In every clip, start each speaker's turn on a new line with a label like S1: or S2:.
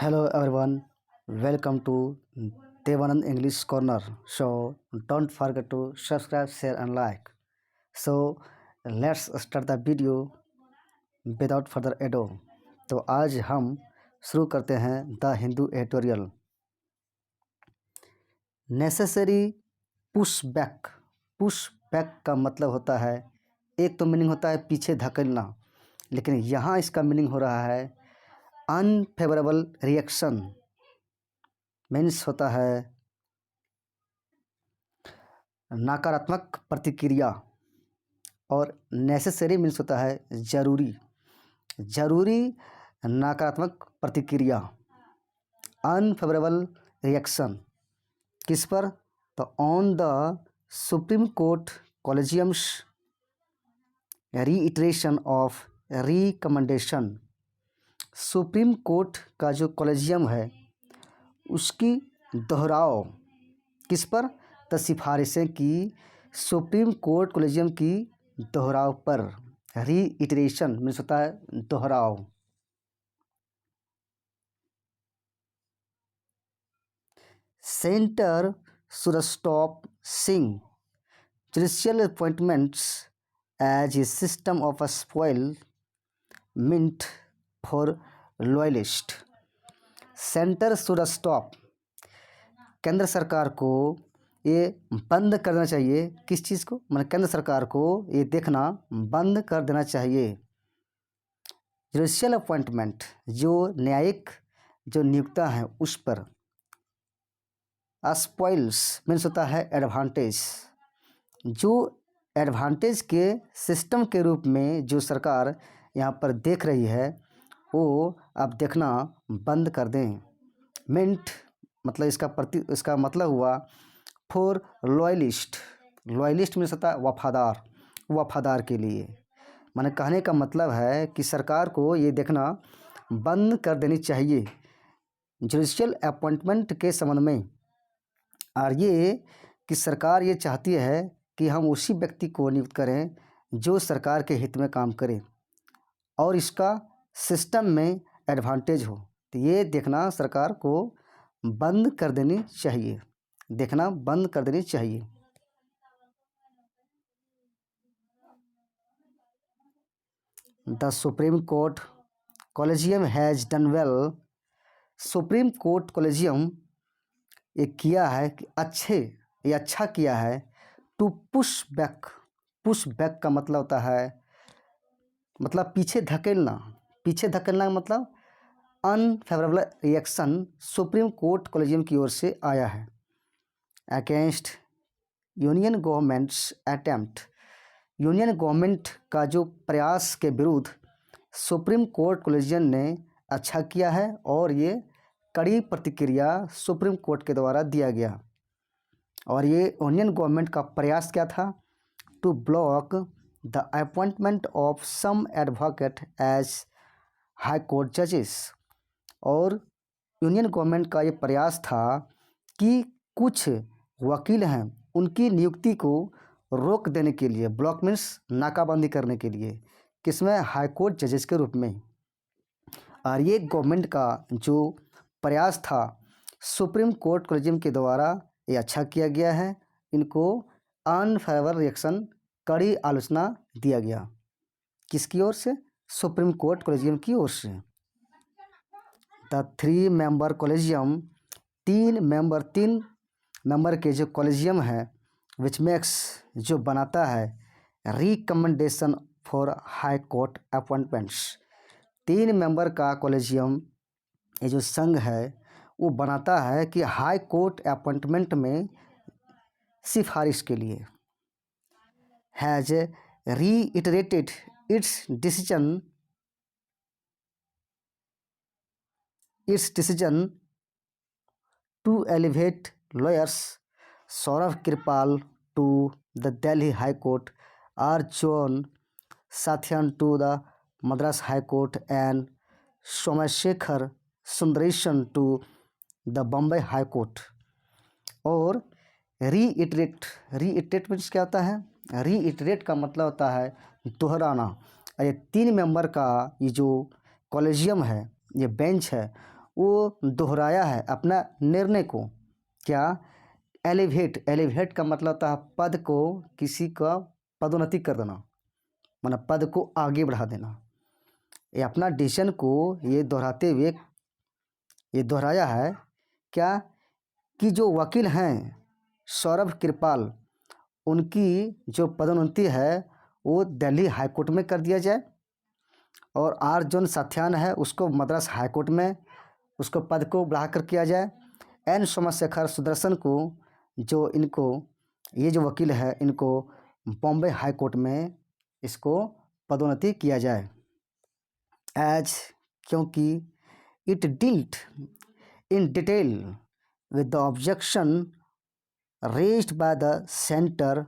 S1: Hello everyone, welcome to Devanand English Corner. So don't forget to subscribe, share and like. So let's start the video without further ado. तो आज हम शुरू करते हैं the Hindu editorial. Necessary push back. Push back का मतलब होता है, एक तो मीनिंग होता है पीछे धकेलना, लेकिन यहाँ इसका मीनिंग हो रहा है अनफेवरेबल रिएक्शन। मीन्स होता है नकारात्मक प्रतिक्रिया, और नेसेसरी मीन्स होता है ज़रूरी। ज़रूरी नकारात्मक प्रतिक्रिया, अनफेवरेबल रिएक्शन किस पर? तो on the supreme court collegium's reiteration of recommendation. Supreme court का जो कॉलेजियम है उसकी दोहराव किस पर? तो सिफारिशें की सुप्रीम कोर्ट कॉलेजियम की दोहराव पर। रीइटरेशन मीन्स होता है दोहराव। Centre should stop seeing judicial appointments as a system of spoilment for loyalist. Centre should stop, केंद्र सरकार को ये बंद कर देना चाहिए। किस चीज़ को? मतलब केंद्र सरकार को ये देखना बंद कर देना चाहिए। जुडिशियल अपॉइंटमेंट, जो न्यायिक जो नियुक्ता है उस पर। स्पॉइल्स मीन्स होता है एडवांटेज। जो एडवांटेज के सिस्टम के रूप में जो सरकार यहाँ पर देख रही है वो अब देखना बंद कर दें। मिंट मतलब इसका मतलब हुआ फॉर लॉयलिस्ट। लॉयलिस्ट मीन्स होता है वफादार, वफादार के लिए। माने कहने का मतलब है कि सरकार को ये देखना बंद कर देनी चाहिए जुडिशियल अपॉइंटमेंट के संबंध में। और ये कि सरकार ये चाहती है कि हम उसी व्यक्ति को नियुक्त करें जो सरकार के हित में काम करे और इसका सिस्टम में एडवांटेज हो। तो ये देखना सरकार को बंद कर देनी चाहिए, देखना बंद कर देनी चाहिए। The supreme Court collegium has done well. Supreme Court collegium ये किया है कि अच्छा किया है। To push back. Push back का मतलब होता है मतलब पीछे धकेलना। पीछे धकेलना का मतलब unfavourable reaction supreme Court collegium की ओर से आया है against union governments attempt. Union government का जो प्रयास के विरुद्ध सुप्रीम कोर्ट कॉलेजियम ने अच्छा किया है, और ये कड़ी प्रतिक्रिया सुप्रीम कोर्ट के द्वारा दिया गया। और ये यूनियन गवर्नमेंट का प्रयास क्या था? To block the appointment of some advocate as High Court जजेस। और यूनियन गवर्नमेंट का ये प्रयास था कि कुछ वकील हैं उनकी नियुक्ति को रोक देने के लिए, ब्लॉक मीन्स नाकाबंदी करने के लिए, किसमें? हाई कोर्ट जजेस के रूप में। और ये गवर्नमेंट का जो प्रयास था सुप्रीम कोर्ट कॉलेजियम के द्वारा ये अच्छा किया गया है। इनको अनफेवरेबल रिएक्शन, कड़ी आलोचना दिया गया। किसकी ओर से? सुप्रीम कोर्ट कॉलेजियम की ओर से। द 3 मेंबर कॉलेजियम, 3 मेंबर के जो कॉलेजियम है विच मेक्स जो बनाता है recommendation for high court appointments. 3 member का कॉलेजियम ये जो संघ है वो बनाता है कि हाई कोर्ट अपॉइंटमेंट में सिफारिश के लिए। Has reiterated its decision to elevate lawyers Saurabh Kirpal to the Delhi high court, R John Sathyan to the Madras high court and Somasekhar Sundaresan to the Bombay high court. और रीइटरेट मीन्स क्या होता है? रीइटरेट का मतलब होता है दोहराना। ये 3 मेंबर का ये जो कॉलेजियम है, ये बेंच है, वो दोहराया है अपना निर्णय को। क्या? एलिवेट का मतलब होता है पद को, किसी का पदोन्नति कर देना, मतलब पद को आगे बढ़ा देना। ये अपना डिसीजन को ये दोहराते हुए ये दोहराया है क्या कि जो वकील हैं सौरभ कृपाल, उनकी जो पदोन्नति है वो दिल्ली हाई कोर्ट में कर दिया जाए, और आर जॉन साथ्यान है उसको मद्रास हाई कोर्ट में उसको पद को बढ़ाकर किया जाए। एन सोमशेखर सुदर्शन को, जो इनको ये जो वकील है इनको बॉम्बे हाई कोर्ट में इसको पदोन्नति किया जाए। एज क्योंकि it dealt in detail with the objection raised by the centre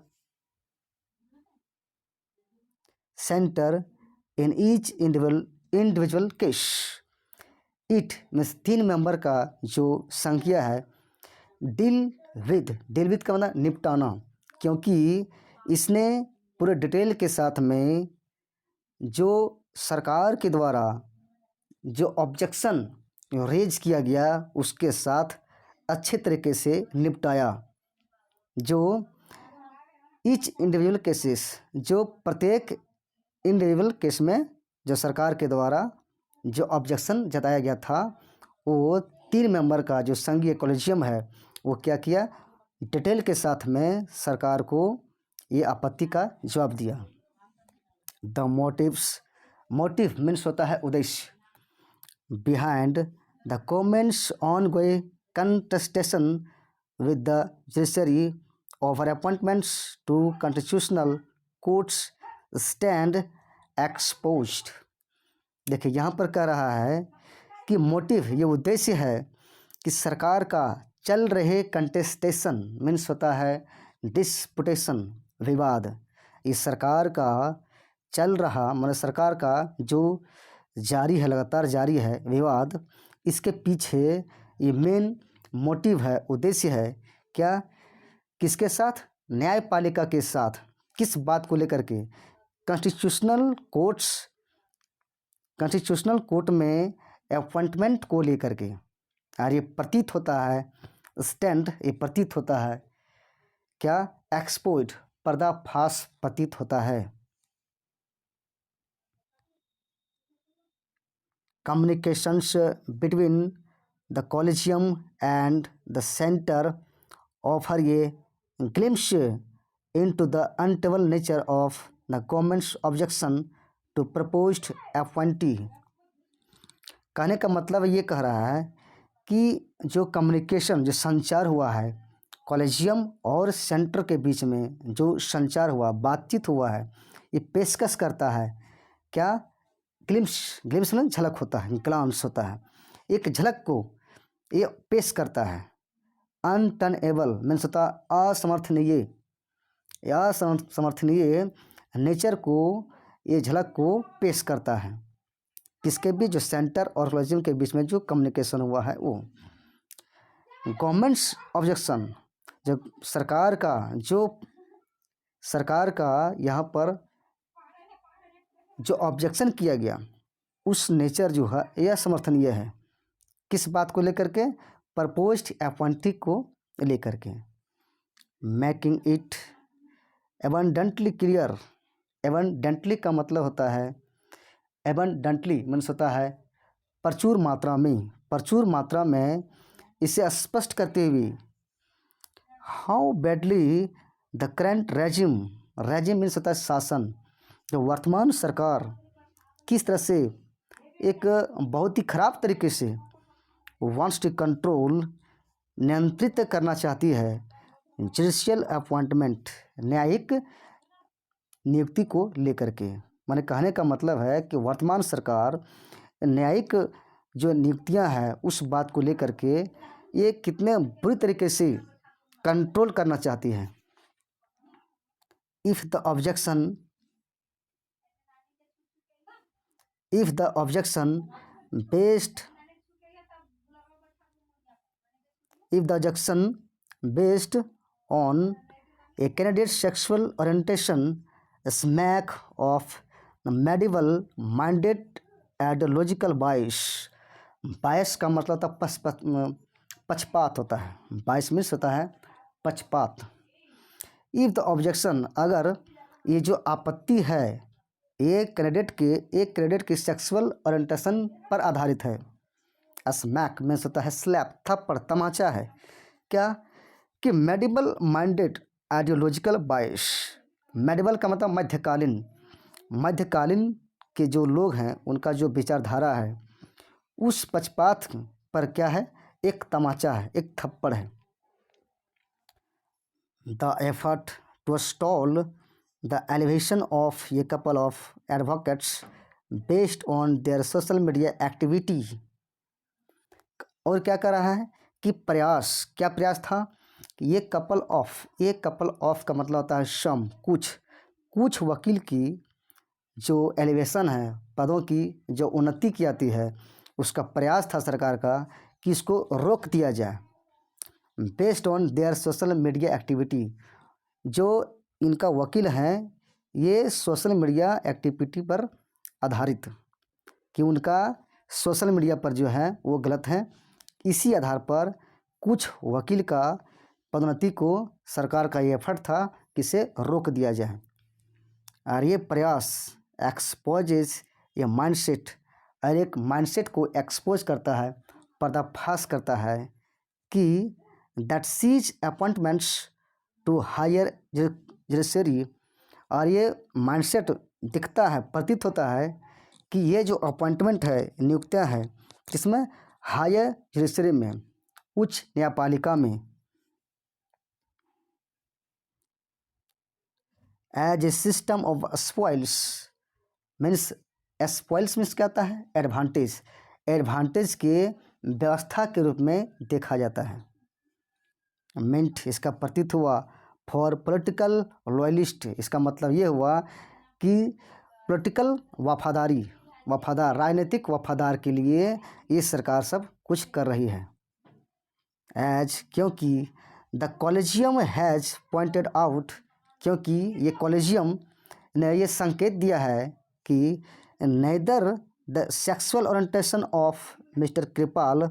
S1: in each individual case. It means 3 member का जो संख्या है, डील विद का मतलब निपटाना, क्योंकि इसने पूरे डिटेल के साथ में जो सरकार के द्वारा जो ऑब्जेक्शन रेज किया गया उसके साथ अच्छे तरीके से निपटाया। जो ईच इंडिविजुअल केसेस, जो प्रत्येक इंडिविजुअल केस में जो सरकार के द्वारा जो ऑब्जेक्शन जताया गया था, वो 3 मेंबर का जो संघीय कॉलेजियम है वो क्या किया, डिटेल के साथ में सरकार को ये आपत्ति का जवाब दिया। द मोटिव मीन्स होता है उद्देश्य, behind the government's ongoing contestation with the judiciary over appointments to constitutional courts stand exposed. देखिए यहाँ पर कह रहा है कि मोटिव, ये उद्देश्य है कि सरकार का चल रहे कंटेस्टेशन मीन्स होता है डिस्पुटेशन, विवाद, इस सरकार का चल रहा मतलब सरकार का जो जारी है, लगातार जारी है विवाद, इसके पीछे ये मेन मोटिव है, उद्देश्य है क्या, किसके साथ, न्यायपालिका के साथ। किस बात को लेकर के, कॉन्स्टिट्यूशनल कोर्ट में अपॉइंटमेंट को लेकर के। और ये प्रतीत होता है, स्टैंड ये प्रतीत होता है क्या, एक्सपोज पर्दाफाश प्रतीत होता है। Communications between the collegium and the centre offer a glimpse into the untenable nature of the government's objection to proposed appointee. कहने का मतलब ये कह रहा है कि जो कम्युनिकेशन, जो संचार हुआ है कॉलेजियम और सेंटर के बीच में, जो संचार हुआ, बातचीत हुआ है, ये पेशकश करता है क्या, ग्लिम्स में झलक होता है, ग्लांस होता है, एक झलक को ये पेश करता है। अनटर्नेबल मीन्स होता असमर्थनीय, असमर्थनीय नेचर को ये झलक को पेश करता है। किसके बीच, जो सेंटर और कॉलेजियम के बीच में जो कम्युनिकेशन हुआ है वो। गवर्नमेंट्स ऑब्जेक्शन, जब सरकार का यहाँ पर जो ऑब्जेक्शन किया गया उस नेचर जो है यह समर्थनीय है। किस बात को लेकर के, प्रपोज्ड अपॉइंटी को लेकर के। Making it abundantly clear, abundantly का मतलब होता है, एबंडेंटली मीन्स होता है प्रचुर मात्रा में इसे स्पष्ट करते हुए। How badly the current regime means होता है शासन, जो वर्तमान सरकार किस तरह से एक बहुत ही खराब तरीके से वांट्स टू कंट्रोल, नियंत्रित करना चाहती है, जुडिशियल अपॉइंटमेंट, न्यायिक नियुक्ति को लेकर के। माने कहने का मतलब है कि वर्तमान सरकार न्यायिक जो नियुक्तियां हैं उस बात को लेकर के ये कितने बुरी तरीके से कंट्रोल करना चाहती है। If the objection based on a candidate's sexual orientation, smack of medieval minded ideological bias, बायस का मतलब होता है पक्षपात होता है। बायस मीन्स होता है पक्षपात। इफ द ऑब्जेक्शन, अगर ये जो आपत्ति है एक कैंडिडेट की सेक्सुअल ओरिएंटेशन पर आधारित है। स्मैक मीन्स होता है स्लैप, थप्पड़, तमाचा है क्या, कि मेडिबल माइंडेड आइडियोलॉजिकल बायस। मेडिबल का मतलब मध्यकालीन, मध्यकालीन के जो लोग हैं उनका जो विचारधारा है उस पक्षपात पर क्या है, एक तमाचा है, एक थप्पड़ है। The effort to stall the elevation of ये couple of advocates based on their social media activity. और क्या कर रहा है कि प्रयास, क्या प्रयास था कि ये कपल ऑफ का मतलब होता है सम, कुछ वकील की जो एलिवेशन है, पदों की जो उन्नति की जाती है, उसका प्रयास था सरकार का कि इसको रोक दिया जाए। Based on their social media activity, जो इनका वकील हैं ये सोशल मीडिया एक्टिविटी पर आधारित, कि उनका सोशल मीडिया पर जो है वो गलत है, इसी आधार पर कुछ वकील का पदोन्नति को सरकार का ये एफर्ट था कि इसे रोक दिया जाए। और ये प्रयास एक्सपोजेज ये माइंडसेट, और एक माइंडसेट को एक्सपोज करता है, पर्दाफाश करता है कि that sees appointments to higher judiciary. और ये माइंडसेट दिखता है, प्रतीत होता है कि ये जो अपॉइंटमेंट है, नियुक्तियां है, किसमें, हायर जुडिशरी में, उच्च न्यायपालिका में, as a system of spoils means, spoils means क्या होता है, एडवांटेज, एडवांटेज के व्यवस्था के रूप में देखा जाता है। मिंट इसका प्रतीत हुआ फॉर पॉलिटिकल लॉयलिस्ट, इसका मतलब ये हुआ कि पॉलिटिकल वफादार राजनीतिक वफादार के लिए ये सरकार सब कुछ कर रही है। एज, क्योंकि the collegium has pointed out, क्योंकि ये कॉलेजियम ने ये संकेत दिया है कि neither the sexual orientation of mister Kripal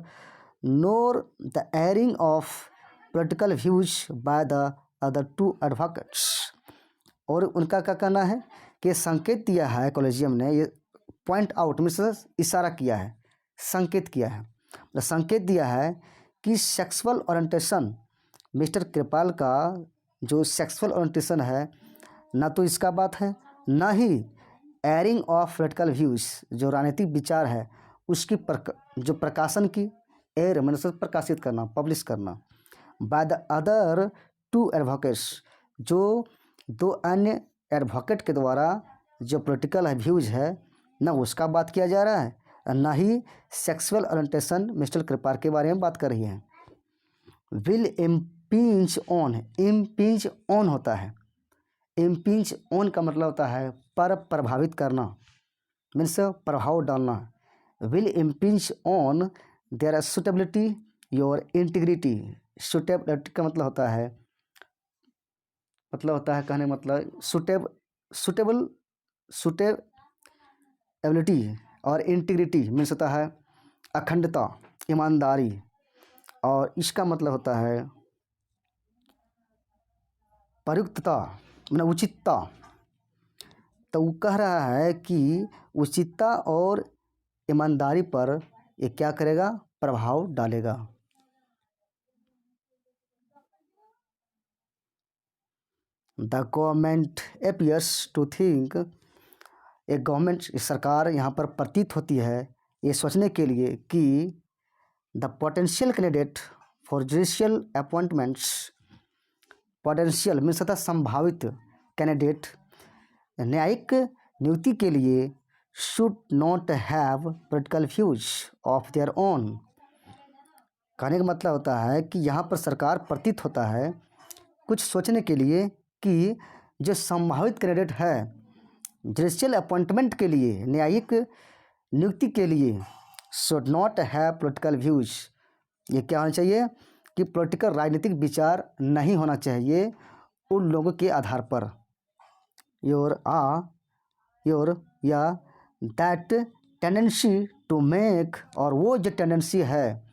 S1: nor the airing of political views by the other two advocates. और उनका क्या कहना है कि संकेत दिया है कॉलेजियम ने, ये पॉइंट आउट मीन्स इशारा किया है, संकेत किया है, मतलब संकेत दिया है कि सेक्सुअल ओरिएंटेशन मिस्टर कृपाल का जो सेक्सुअल ओरिएंटेशन है, ना तो इसका बात है, ना ही एयरिंग ऑफ पॉलिटिकल व्यूज जो राजनीतिक विचार है उसकी जो प्रकाशन की, एयर मतलब प्रकाशित करना, पब्लिश करना, by the other two advocates, जो दो अन्य एडवोकेट के द्वारा जो पॉलिटिकल व्यूज है, ना उसका बात किया जा रहा है, ना ही सेक्सुअल ओरिएंटेशन मिस्टर कृपाल के बारे में बात कर रही है। विल इम्पीच ऑन होता है, इम्पीच ऑन का मतलब होता है पर प्रभावित करना, मीन्स प्रभाव डालना। Will impeach on their suitability your integrity, suitability का मतलब होता है कहने मतलब सुटेबिलिटी, और इंटीग्रिटी मीन्स होता है अखंडता, ईमानदारी, और इसका मतलब होता है प्रयुक्तता मतलब उचितता। तो वो कह रहा है कि उचितता और ईमानदारी पर ये क्या करेगा, प्रभाव डालेगा। The government appears to think, एक गवर्नमेंट सरकार यहाँ पर प्रतीत होती है ये सोचने के लिए कि the potential candidate for judicial appointments, potential means होता संभावित कैंडिडेट न्यायिक नियुक्ति के लिए should not have political views of their own. कहने का मतलब होता है कि यहाँ पर सरकार प्रतीत होता है कुछ सोचने के लिए कि जो संभावित कैंडिडेट है जुडिशियल अपॉइंटमेंट के लिए, न्यायिक नियुक्ति के लिए, should not have political views, ये क्या होना चाहिए कि पॉलिटिकल राजनीतिक विचार नहीं होना चाहिए उन लोगों के आधार पर, योर या दैट टेंडेंसी टू मेक, और वो जो टेंडेंसी है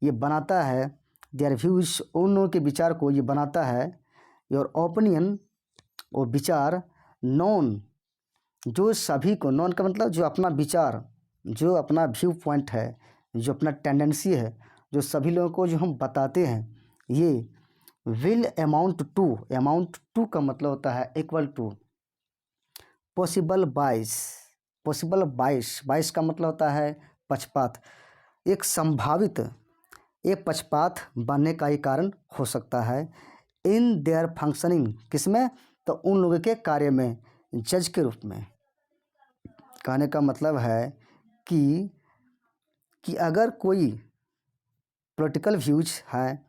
S1: ये बनाता है, देयर व्यूज, उन लोगों के विचार को ये बनाता है, योर ओपिनियन, वो विचार, नॉन, जो सभी को, नॉन का मतलब जो अपना विचार, जो अपना व्यू पॉइंट है, जो अपना टेंडेंसी है, जो सभी लोगों को जो हम बताते हैं, ये विल अमाउंट टू का मतलब होता है इक्वल टू पॉसिबल बाइस, बाइस का मतलब होता है पक्षपात, एक संभावित, एक पक्षपात बनने का ही कारण हो सकता है, इन देयर फंक्शनिंग, किसमें, तो उन लोगों के कार्य में, जज के रूप में। कहने का मतलब है कि अगर कोई पॉलिटिकल व्यूज है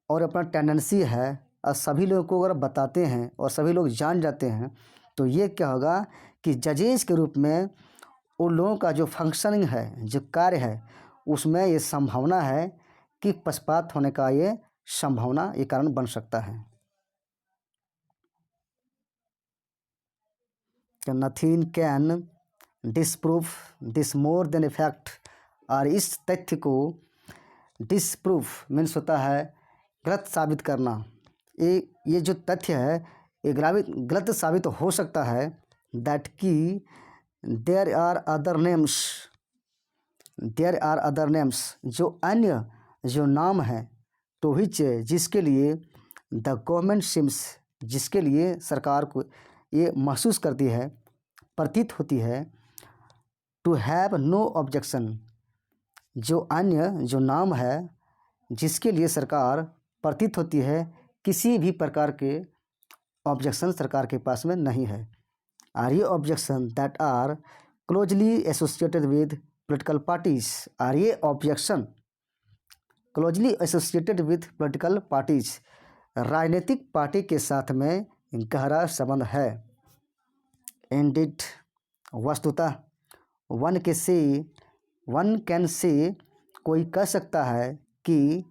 S1: और अपना टेंडेंसी है और सभी लोगों को अगर बताते हैं और सभी लोग जान जाते हैं, तो ये क्या होगा कि जजेस के रूप में उन लोगों का जो फंक्शनिंग है, जो कार्य है, उसमें ये संभावना है कि पक्षपात होने का ये संभावना, ये कारण बन सकता है। Nothing can disprove this more than effect, और इस तथ्य को डिसप्रूव मीन्स होता है गलत साबित करना। ये जो तथ्य है ये गलत साबित हो सकता है, दैट कि देयर आर अदर नेम्स, जो अन्य जो नाम है, टू विच, जिसके लिए, द गवर्नमेंट सिम्स, जिसके लिए सरकार को ये महसूस करती है, प्रतीत होती है, टू हैव नो ऑब्जेक्शन, जो अन्य जो नाम है जिसके लिए सरकार प्रतीत होती है किसी भी प्रकार के ऑब्जेक्शन सरकार के पास में नहीं है, आर ये objection that are closely associated with political parties, are ये objection closely associated with political parties, राजनीतिक पार्टी के साथ में गहरा संबंध है। इंडिड, वस्तुतः, वन कैन से, कोई कह सकता है कि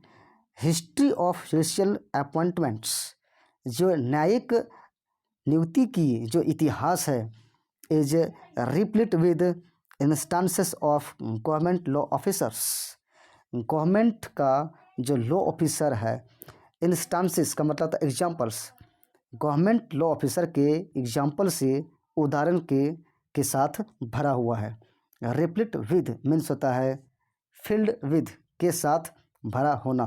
S1: हिस्ट्री ऑफ जुडिशियल अपॉइंटमेंट्स, जो न्यायिक नियुक्ति की जो इतिहास है, is replete with instances of government law officers, government का जो लॉ ऑफिसर है, इंस्टांसेस का मतलब था एग्जाम्पल्स, गवर्नमेंट लॉ ऑफिसर के एग्जाम्पल से, उदाहरण के साथ भरा हुआ है। रिप्लिट विद मीन्स होता है फिल्ड विद, के साथ भरा होना।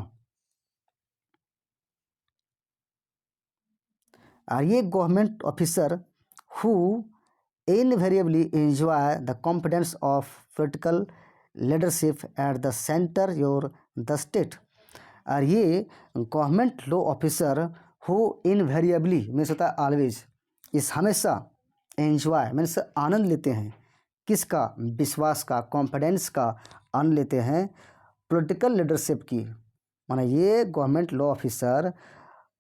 S1: और ये government officer who invariably enjoy the confidence of political leadership at the centre your the state, और ये government law officer who invariably means होता है ऑलवेज, इस हमेशा, एंजॉय मीन्स आनंद लेते हैं, किसका, विश्वास का, कॉन्फिडेंस का आनंद लेते हैं, पॉलिटिकल लीडरशिप की, माना ये government law officer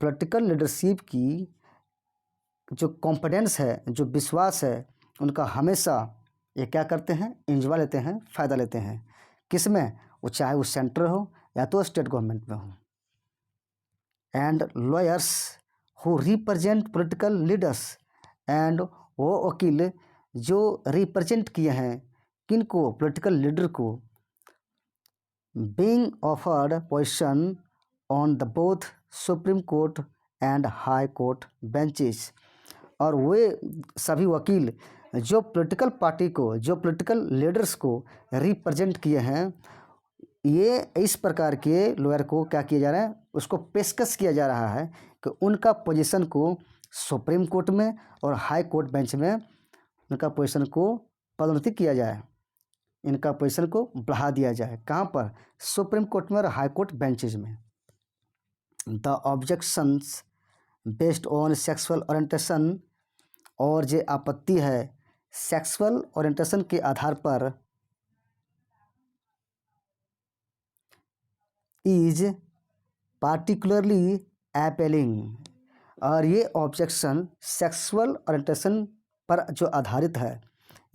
S1: political leadership की जो कॉन्फिडेंस है, जो विश्वास है, उनका हमेशा ये क्या करते हैं, एंजॉय लेते हैं, फ़ायदा लेते हैं, किस में, वो चाहे वो सेंटर हो या तो स्टेट गवर्नमेंट में हो। And lawyers who represent political leaders, and वो वकील जो रिप्रेजेंट किए हैं किनको, पॉलिटिकल लीडर को, being offered position on the both supreme court and high court benches, और वे सभी वकील जो पॉलिटिकल पार्टी को, जो पॉलिटिकल लीडर्स को रिप्रेजेंट किए हैं, ये इस प्रकार के लॉयर को क्या किया जा रहा है, उसको पेशकश किया जा रहा है कि उनका पोजीशन को सुप्रीम कोर्ट में और हाई कोर्ट बेंच में उनका पोजीशन को पदोन्नति किया जाए, इनका पोजीशन को बढ़ा दिया जाए, कहाँ पर, सुप्रीम कोर्ट में और हाई कोर्ट बेंचेज में। The objections based on sexual orientation, और जो आपत्ति है सेक्सुअल ओरिएंटेशन के आधार पर, इज पार्टिकुलरली एपेलिंग, और ये ऑब्जेक्शन सेक्सुअल ओरिएंटेशन पर जो आधारित है,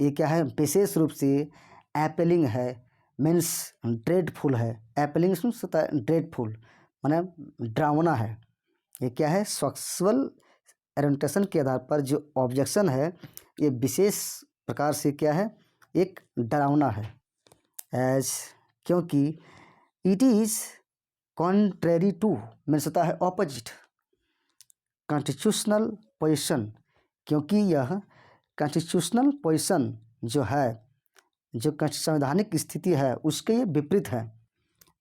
S1: ये क्या है, विशेष रूप से एपेलिंग है, मीन्स ड्रेडफुल है, एपेलिंग मीन्स होता है ड्रेडफुल, माने ड्रावना है, ये क्या है, सेक्सुअल ओरिएंटेशन के आधार पर जो ऑब्जेक्शन है, ये विशेष प्रकार से क्या है, एक डरावना है। एज क्योंकि it is contrary two means होता है ऑपोजिट कॉन्स्टिट्यूशनल पोजीशन, क्योंकि यह कॉन्स्टिट्यूशनल पोजीशन जो है, जो संवैधानिक स्थिति है उसके ये विपरीत है।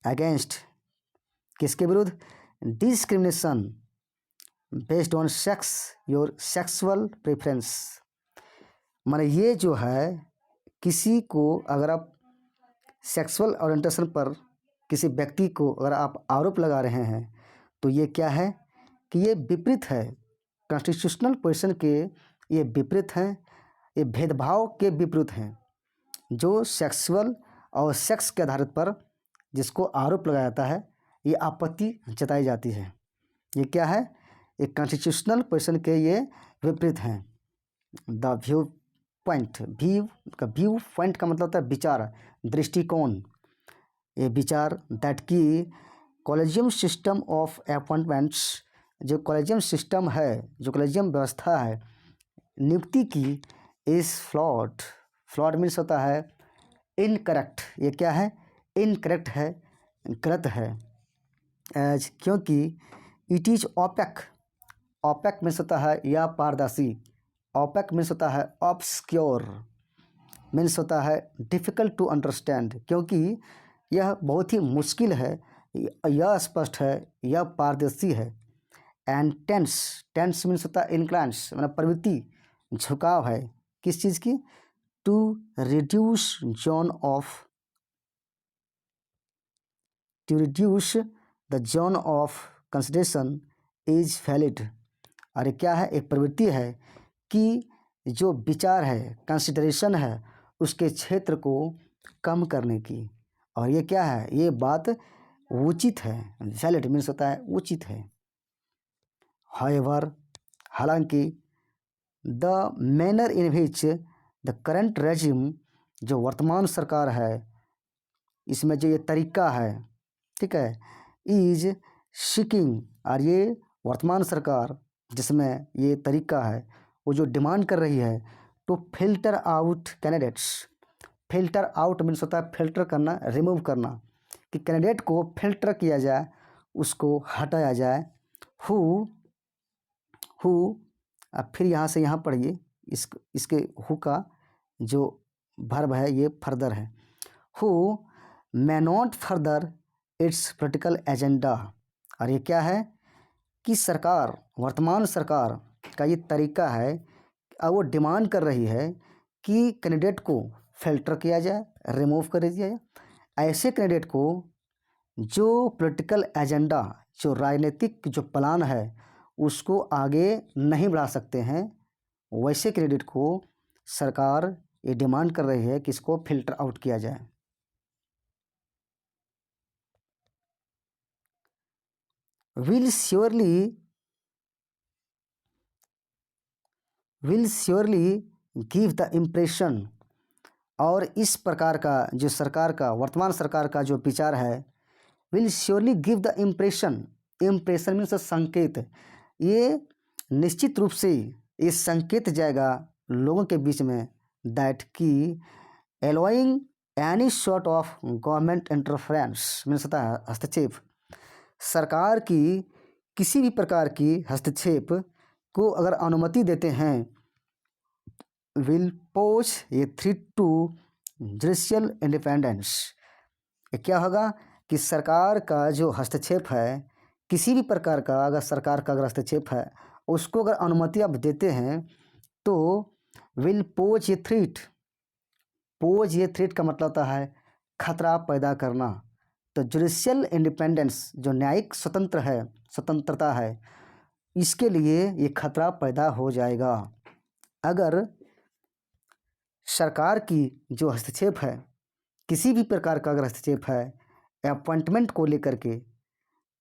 S1: अगेंस्ट किसके विरुद्ध? Discrimination based on sex your sexual preference. माने ये जो है किसी को अगर आप सेक्सुअल ओरिएंटेशन पर किसी व्यक्ति को अगर आप आरोप लगा रहे हैं तो ये क्या है कि ये विपरीत है, कॉन्स्टिट्यूशनल पोजीशन के ये विपरीत हैं, ये भेदभाव के विपरीत हैं। जो सेक्सुअल और सेक्स के आधारित पर जिसको आरोप लगाया जाता है ये आपत्ति जताई जाती है। ये क्या है? एक कॉन्स्टिट्यूशनल पोजीशन के ये विपरीत हैं। The view point, view point का मतलब होता है विचार, दृष्टिकोण। ये विचार दैट की कॉलेजियम सिस्टम ऑफ अपॉइंटमेंट्स, जो कॉलेजियम सिस्टम है, जो कॉलेजियम व्यवस्था है नियुक्ति की, इज फ्लॉड मीन्स होता है इनकरेक्ट। ये क्या है? इनकरेक्ट है, गलत है। एज क्योंकि इट इज ओपेक मीन्स होता है या पारदर्शी, ओपेक मीन्स होता है ऑब्सक्योर, मीन्स होता है डिफ़िकल्ट टू अंडरस्टैंड, क्योंकि यह बहुत ही मुश्किल है, यह स्पष्ट है, यह पारदर्शी है। एंड टेंस मीन्स होता है इनक्लाइंस, मतलब प्रवृत्ति, झुकाव है किस चीज़ की? To reduce the zone of consideration is valid. और क्या है? एक प्रवृत्ति है कि जो विचार है, कंसिडरेशन है, उसके क्षेत्र को कम करने की। और ये क्या है? ये बात उचित है, वैलिड मीन्स होता है उचित है। हाउएवर हालांकि the manner in which the current regime, जो वर्तमान सरकार है, इसमें जो ये तरीका है, ठीक है, इज सीकिंग, और ये वर्तमान सरकार जिसमें ये तरीका है वो जो डिमांड कर रही है to filter out candidates. Filter out means होता है फिल्टर करना, रिमूव करना, कि कैंडिडेट को फिल्टर किया जाए, उसको हटाया जाए। हु अब फिर यहाँ से यहाँ पढ़िए, इसके हु का जो वर्ब है ये फर्दर है। Who may not further it's political agenda. और ये क्या है कि सरकार, वर्तमान सरकार का ये तरीका है, अब वो डिमांड कर रही है कि कैंडिडेट को फिल्टर किया जाए, रिमूव कर दिया जाए। ऐसे कैंडिडेट को जो पॉलिटिकल एजेंडा, जो राजनीतिक जो प्लान है उसको आगे नहीं बढ़ा सकते हैं, वैसे कैंडिडेट को सरकार ये डिमांड कर रही है कि इसको फिल्टर आउट किया जाए। Will surely give the impression, और इस प्रकार का जो सरकार का, वर्तमान सरकार का जो विचार है, will surely give the impression means संकेत, ये निश्चित रूप से ये संकेत जाएगा लोगों के बीच में दैट की allowing any sort of government interference means होता है हस्तक्षेप, सरकार की किसी भी प्रकार की हस्तक्षेप को अगर अनुमति देते हैं, will pose a threat to judicial independence. क्या होगा कि सरकार का जो हस्तक्षेप है, किसी भी प्रकार का अगर सरकार का अगर हस्तक्षेप है उसको अगर अनुमति आप देते हैं तो विल पोज ए थ्रेट का मतलब होता है खतरा पैदा करना। तो जुडिशियल इंडिपेंडेंस, जो न्यायिक स्वतंत्रता है, इसके लिए ये खतरा पैदा हो जाएगा अगर सरकार की जो हस्तक्षेप है, किसी भी प्रकार का अगर हस्तक्षेप है अपॉइंटमेंट को लेकर के,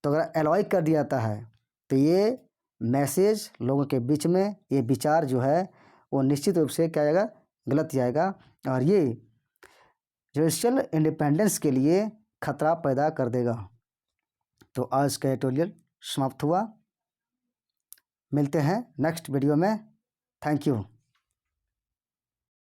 S1: तो अगर एलॉय कर दिया जाता है तो ये मैसेज लोगों के बीच में, ये विचार जो है वो निश्चित रूप से क्या जाएगा? गलत जाएगा, और ये जुडिशियल इंडिपेंडेंस के लिए खतरा पैदा कर देगा। तो आज का ट्यूटोरियल समाप्त हुआ, मिलते हैं नेक्स्ट वीडियो में। Thank you.